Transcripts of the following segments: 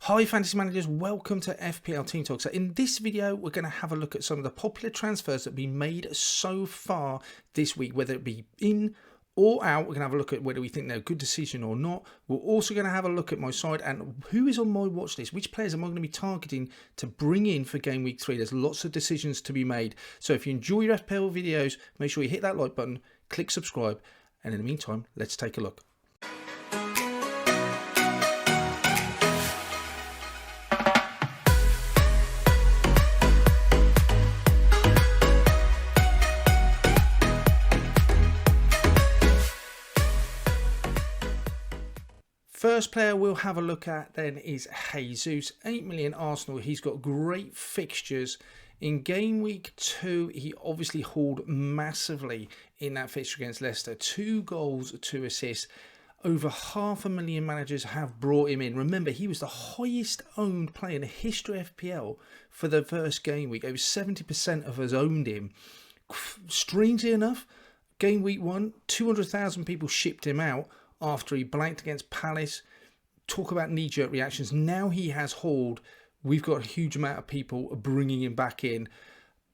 Hi Fantasy Managers, welcome to FPL Team Talk. So in this video, we're going to have a look at some of the popular transfers that have been made so far this week, whether it be in or out. We're going to have a look at whether we think they're a good decision or not. We're also going to have a look at my side and who is on my watch list, which players am I going to be targeting to bring in for game week 3. There's lots of decisions to be made. So if you enjoy your FPL videos, make sure you hit that like button, click subscribe, and in the meantime, let's take a look. First player we'll have a look at then is Jesus, 8 million Arsenal. He's got great fixtures. In game week 2, he obviously hauled massively in that fixture against Leicester. 2 goals, 2 assists. Over 500,000 managers have brought him in. Remember, he was the highest owned player in the history of FPL for the first game week. Over 70% of us owned him. Strangely enough, game week 1, 200,000 people shipped him out after he blanked against Palace. Talk about knee-jerk reactions. Now he has hauled. We've got a huge amount of people bringing him back in,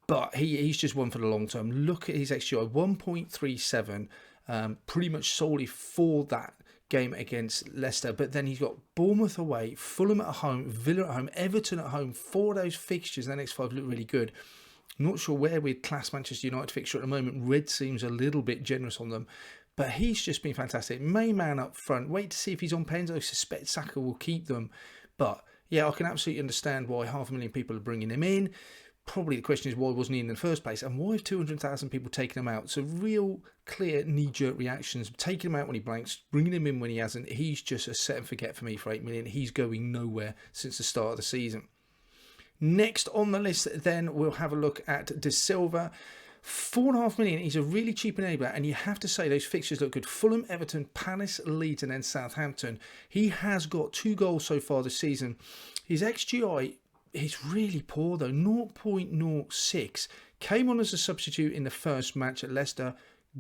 but he's just one for the long term. Look at his XGI, 1.37, pretty much solely for that game against Leicester. But then he's got Bournemouth away, Fulham at home, Villa at home, Everton at home. 4 of those fixtures in the next 5 look really good. Not sure where we'd class Manchester United fixture at the moment. Red seems a little bit generous on them. But he's just been fantastic. Main man up front. Wait to see if he's on pens. I suspect Saka will keep them. But yeah, I can absolutely understand why 500,000 people are bringing him in. Probably the question is why wasn't he in the first place? And why have 200,000 people taken him out? So real clear knee-jerk reactions. Taking him out when he blanks, bringing him in when he hasn't. He's just a set and forget for me for 8 million. He's going nowhere since the start of the season. Next on the list then, we'll have a look at Silva. 4.5 million. He's a really cheap enabler, and you have to say those fixtures look good. Fulham, Everton, Palace, Leeds, and then Southampton. He has got 2 goals so far this season. His XGI is really poor though, 0.06. Came on as a substitute in the first match at Leicester.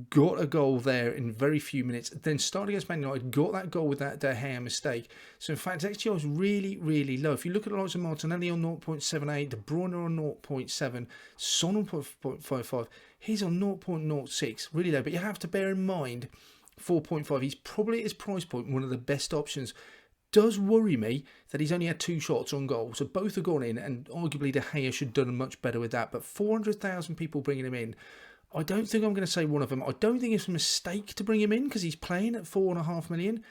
Got a goal there in very few minutes. Then started against Man United. Got that goal with that De Gea mistake. So in fact, XGI is really, really low. If you look at the likes of Martinelli on 0.78, De Bruyne on 0.7, Son on 0.55, he's on 0.06. Really low. But you have to bear in mind, 4.5. He's probably at his price point one of the best options. Does worry me that he's only had 2 shots on goal. So both have gone in, and arguably De Gea should have done much better with that. But 400,000 people bringing him in. I don't think I'm going to say one of them. I don't think it's a mistake to bring him in because he's playing at 4.5 million.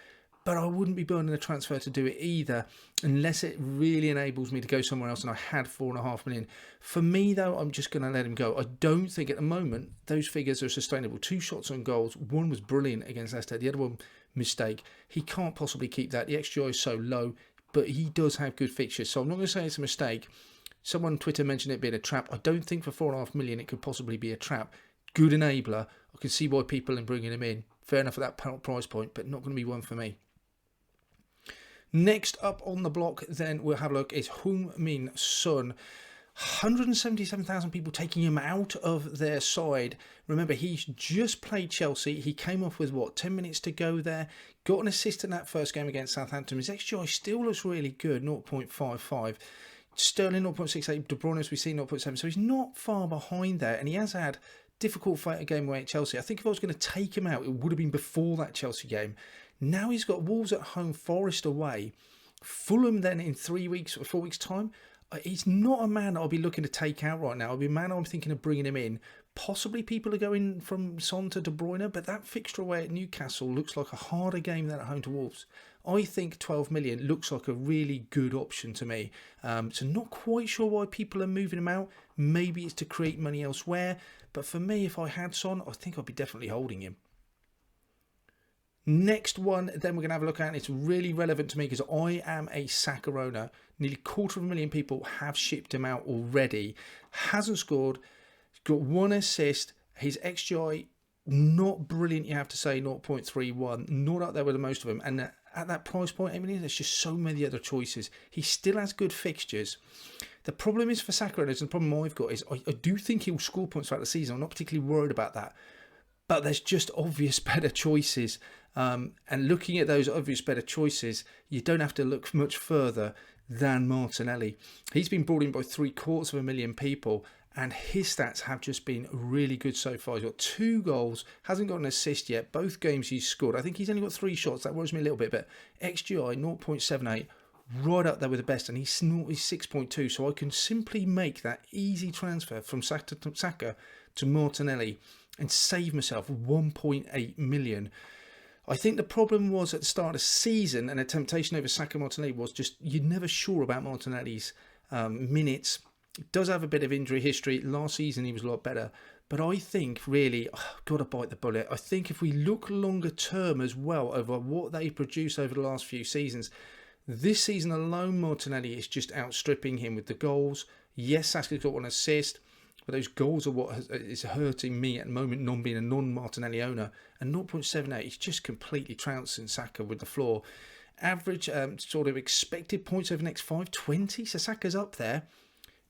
But I wouldn't be burning a transfer to do it either unless it really enables me to go somewhere else and I had 4.5 million. For me, though, I'm just going to let him go. I don't think at the moment those figures are sustainable. 2 shots on goals. One was brilliant against Leicester. The other one, mistake. He can't possibly keep that. The XGI is so low, but he does have good fixtures. So I'm not going to say it's a mistake. Someone on Twitter mentioned it being a trap. I don't think for 4.5 million it could possibly be a trap. Good enabler. I can see why people are bringing him in. Fair enough at that price point, but not going to be one for me. Next up on the block, then we'll have a look, is Heung-min Son. 177,000 people taking him out of their side. Remember, he's just played Chelsea. He came off with, 10 minutes to go there. Got an assist in that first game against Southampton. His XGI still looks really good, 0.55. Sterling, 0.68. De Bruyne, as we've seen, 0.7. So he's not far behind there, and he has had difficult fight a game away at Chelsea. I think if I was going to take him out, it would have been before that Chelsea game. Now he's got Wolves at home, Forest away, Fulham then in 4 weeks time. He's not a man I'll be looking to take out right now. I'll be a man I'm thinking of bringing him in. Possibly people are going from Son to De Bruyne, but that fixture away at Newcastle looks like a harder game than at home to Wolves. I think 12 million looks like a really good option to me. So not quite sure why people are moving him out. Maybe it's to create money elsewhere. But for me, if I had Son, I think I'd be definitely holding him. Next one, then we're going to have a look at, and it's really relevant to me because I am a Saka owner. Nearly 250,000 people have shipped him out already. Hasn't scored. He's got 1 assist. His XGI, not brilliant, you have to say, 0.31. Not up there with the most of them. And at that price point, I mean, there's just so many other choices. He still has good fixtures. The problem is for Saka owners, and the problem I've got is I do think he will score points throughout the season. I'm not particularly worried about that. But there's just obvious better choices. And looking at those obvious better choices, you don't have to look much further than Martinelli. He's been brought in by 750,000 people, and his stats have just been really good so far. He's got 2 goals, hasn't got an assist yet. Both games he's scored. I think he's only got 3 shots. That worries me a little bit, but XGI 0.78, right up there with the best, and he's 6.2. So I can simply make that easy transfer from Saka to Martinelli and save myself 1.8 million. I think the problem was at the start of the season, and a temptation over Saka Martinelli was just you're never sure about Martinelli's minutes. He does have a bit of injury history. Last season he was a lot better. But I think really, got to bite the bullet. I think if we look longer term as well over what they produced over the last few seasons, this season alone Martinelli is just outstripping him with the goals. Yes, Saka's got 1 assist. But those goals are what is hurting me at the moment, being a non-Martinelli owner. And 0.78, he's just completely trouncing Saka with the floor. Average sort of expected points over the next 5, 20. So Saka's up there.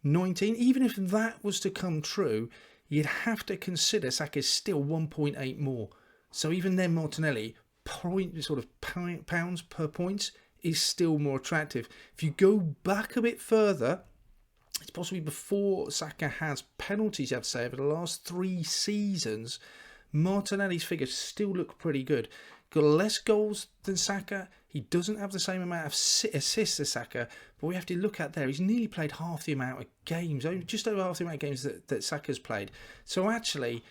19. Even if that was to come true, you'd have to consider Saka's still 1.8 more. So even then, Martinelli, pounds per points is still more attractive. If you go back a bit further, it's possibly before Saka has penalties, you have to say, over the last 3 seasons, Martinelli's figures still look pretty good. Got less goals than Saka. He doesn't have the same amount of assists as Saka, but we have to look at there. He's nearly played half the amount of games, just over half the amount of games that Saka's played. So actually,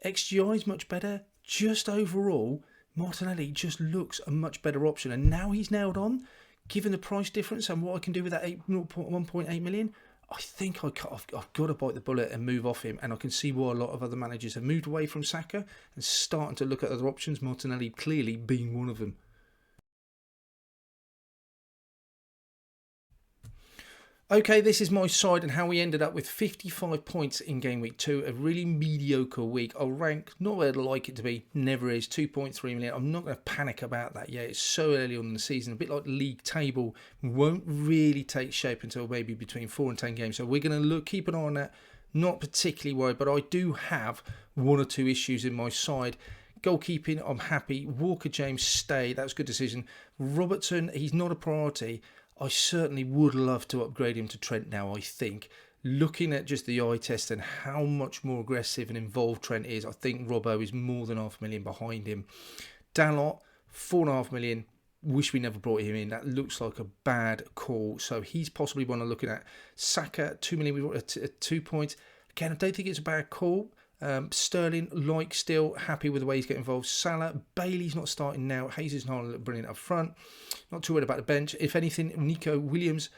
XGI is much better. Just overall, Martinelli just looks a much better option. And now he's nailed on, given the price difference and what I can do with that 1.8 million. I think I've got to bite the bullet and move off him, and I can see why a lot of other managers have moved away from Saka and starting to look at other options, Martinelli clearly being one of them. Okay, this is my side and how we ended up with 55 points in game week 2. A really mediocre week. I'll rank not where I'd like it to be. Never is. 2.3 million. I'm not going to panic about that yet. It's so early on in the season. A bit like the league table. Won't really take shape until maybe between 4 and 10 games. So we're going to keep an eye on that. Not particularly worried, but I do have 1 or 2 issues in my side. Goalkeeping, I'm happy. Walker James, stay. That was a good decision. Robertson, he's not a priority. I certainly would love to upgrade him to Trent now, I think. Looking at just the eye test and how much more aggressive and involved Trent is, I think Robbo is more than 500,000 behind him. Dalot, 4.5 million. Wish we never brought him in. That looks like a bad call. So he's possibly one I'm looking at. Saka, 2 million. We brought 2 points. Again, I don't think it's a bad call. Sterling, still happy with the way he's getting involved. Salah, Bailey's not starting now. Jesus and Haaland look brilliant up front. Not too worried about the bench. If anything, Nico Williams,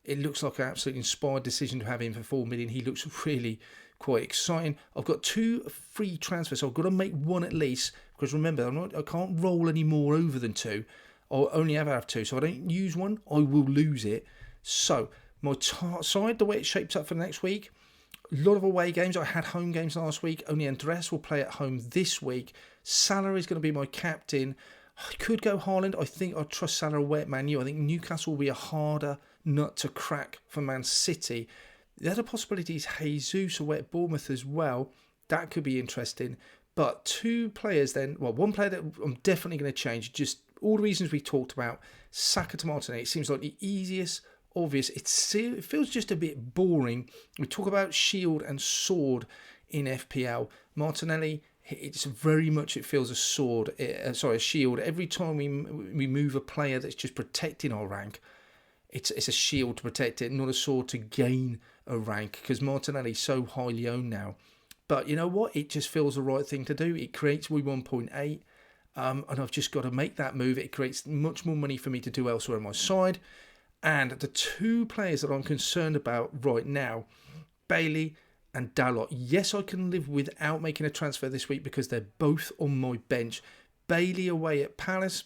it looks like an absolutely inspired decision to have him for 4 million. He looks really quite exciting. I've got 2 free transfers, so I've got to make 1 at least. Because remember, I can't roll any more over than 2. I'll only ever have 2. So I don't use 1, I will lose it. So my side, the way it shapes up for the next week, a lot of away games. I had home games last week. Only Andres will play at home this week. Salah is going to be my captain. I could go Haaland. I think I'd trust Salah away at Man U. I think Newcastle will be a harder nut to crack for Man City. The other possibility is Jesus away at Bournemouth as well. That could be interesting. But 2 players then. Well, 1 player that I'm definitely going to change. Just all the reasons we talked about. Saka to Martinelli. It seems like the easiest, obvious. It feels just a bit boring. We talk about shield and sword in FPL. Martinelli, it's very much, it feels a sword, a shield. Every time we move a player that's just protecting our rank, it's a shield to protect it, not a sword to gain a rank, because Martinelli's so highly owned now. But you know what? It just feels the right thing to do. It creates 1.8. And I've just got to make that move. It creates much more money for me to do elsewhere on my side. And the 2 players that I'm concerned about right now, Bailey and Dalot. Yes, I can live without making a transfer this week because they're both on my bench. Bailey away at Palace.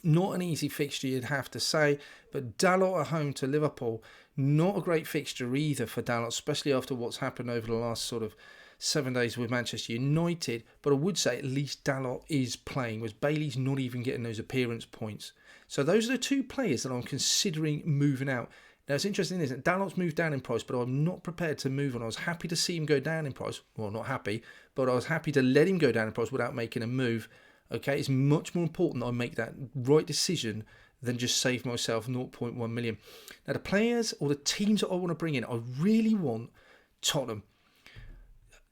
Not an easy fixture, you'd have to say. But Dalot at home to Liverpool. Not a great fixture either for Dalot, especially after what's happened over the last sort of 7 days with Manchester United. But I would say at least Dalot is playing, whereas Bailey's not even getting those appearance points. So those are the 2 players that I'm considering moving out. Now, it's interesting, isn't it? Dalot's moved down in price, but I'm not prepared to move on. I was happy to see him go down in price. Well, not happy, but I was happy to let him go down in price without making a move. Okay, it's much more important that I make that right decision than just save myself 0.1 million. Now, the players or the teams that I want to bring in, I really want Tottenham.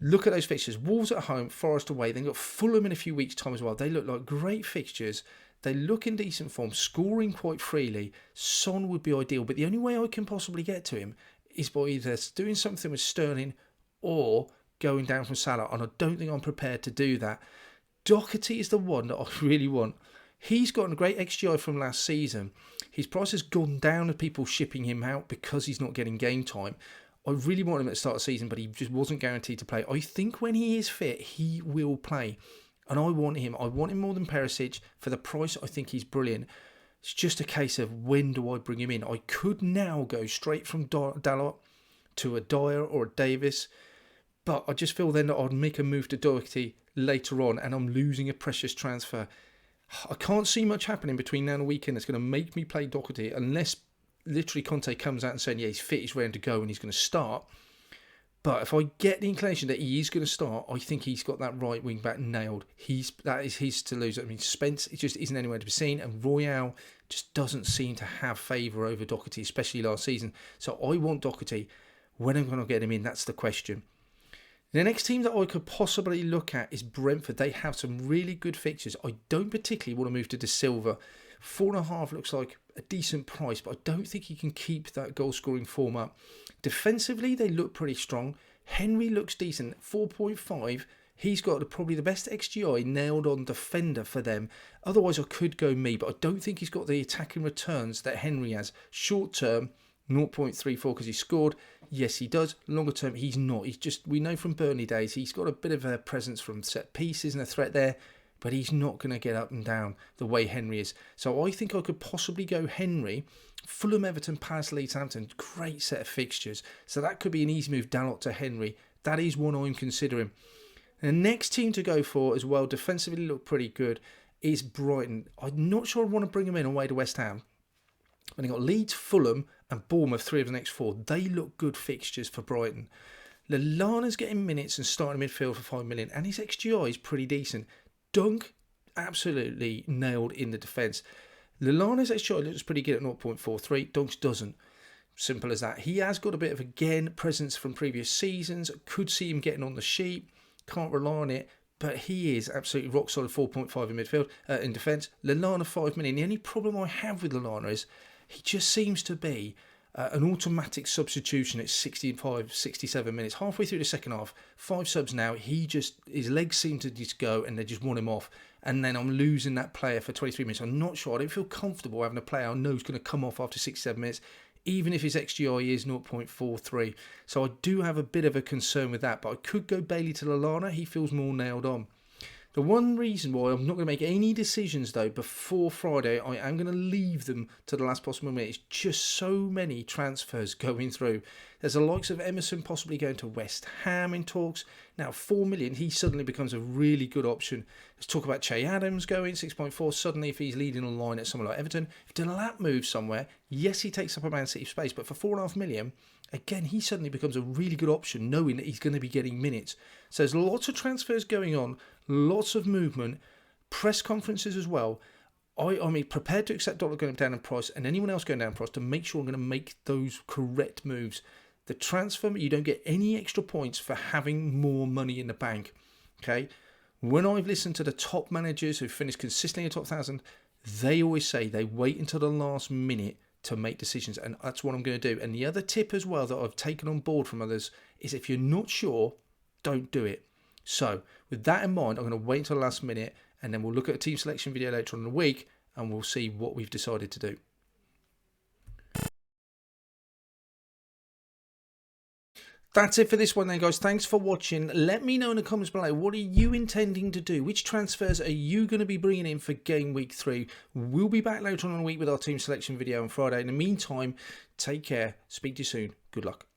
Look at those fixtures. Wolves at home, Forest away. Then got Fulham in a few weeks' time as well. They look like great fixtures. They look in decent form, scoring quite freely. Son would be ideal, but the only way I can possibly get to him is by either doing something with Sterling or going down from Salah, and I don't think I'm prepared to do that. Doherty is the one that I really want. He's got a great XGI from last season. His price has gone down with people shipping him out because he's not getting game time. I really want him at the start of the season, but he just wasn't guaranteed to play. I think when he is fit, he will play. And I want him. I want him more than Perisic. For the price, I think he's brilliant. It's just a case of when do I bring him in. I could now go straight from Dalot to a Dyer or a Davis, but I just feel then that I'd make a move to Doherty later on, and I'm losing a precious transfer. I can't see much happening between now and the weekend that's going to make me play Doherty unless literally Conte comes out and saying, yeah, he's fit, he's ready to go, and he's going to start. But if I get the inclination that he is going to start, I think he's got that right wing back nailed. That is his to lose. I mean, Spence, it just isn't anywhere to be seen, and Royale just doesn't seem to have favour over Doherty, especially last season. So I want Doherty. When I'm going to get him in, that's the question. The next team that I could possibly look at is Brentford. They have some really good fixtures. I don't particularly want to move to Silva. 4.5 looks like a decent price, but I don't think he can keep that goal scoring form up. Defensively, they look pretty strong. Henry looks decent. 4.5. He's got probably the best XGI nailed on defender for them. Otherwise, I could go me, but I don't think he's got the attacking returns that Henry has. Short term, 0.34 because he scored. Yes, he does. Longer term, he's not. He's just, we know from Burnley days, he's got a bit of a presence from set pieces and a threat there, but he's not going to get up and down the way Henry is. So I think I could possibly go Henry. Fulham, Everton, Palace, Leeds, Hampton, great set of fixtures. So that could be an easy move, Dalot to Henry. That is one I'm considering. The next team to go for as well, defensively look pretty good, is Brighton. I'm not sure I want to bring them in away to West Ham. When they got Leeds, Fulham and Bournemouth, 3 of the next 4, they look good fixtures for Brighton. Lallana's getting minutes and starting midfield for 5 million, and his XGI is pretty decent. Dunk, absolutely nailed in the defence. Lallana's XGI looks pretty good at 0.43. Dunk's doesn't. Simple as that. He has got a bit of, again, presence from previous seasons. Could see him getting on the sheet. Can't rely on it. But he is absolutely rock solid 4.5 in midfield, in defence. Lallana 5 million. The only problem I have with Lallana is he just seems to be an automatic substitution at 65, 67 minutes. Halfway through the second half, 5 subs now, his legs seem to just go and they just want him off. And then I'm losing that player for 23 minutes. I'm not sure. I don't feel comfortable having a player I know is going to come off after 67 minutes, even if his XGI is 0.43. So I do have a bit of a concern with that. But I could go Bailey to Lallana. He feels more nailed on. The one reason why I'm not going to make any decisions, though, before Friday, I am going to leave them to the last possible minute. It's just so many transfers going through. There's the likes of Emerson possibly going to West Ham in talks. Now, 4 million, he suddenly becomes a really good option. Let's talk about Che Adams going, 6.4. Suddenly, if he's leading a line at somewhere like Everton, if Delap moves somewhere, yes, he takes up a Man City space, but for 4.5 million, again, he suddenly becomes a really good option, knowing that he's going to be getting minutes. So there's lots of transfers going on, lots of movement, press conferences as well. I'm prepared to accept Dollar going down in price and anyone else going down in price to make sure I'm going to make those correct moves. The transfer, you don't get any extra points for having more money in the bank. Okay? When I've listened to the top managers who finish consistently in the top 1,000, they always say they wait until the last minute to make decisions, and that's what I'm going to do. And the other tip as well that I've taken on board from others is if you're not sure, don't do it. So with that in mind, I'm going to wait until the last minute, and then we'll look at a team selection video later on in the week, and we'll see what we've decided to do. That's it for this one then, guys. Thanks for watching. Let me know in the comments below, what are you intending to do? Which transfers are you going to be bringing in for game week 3? We'll be back later on in the week with our team selection video on Friday. In the meantime, take care. Speak to you soon. Good luck.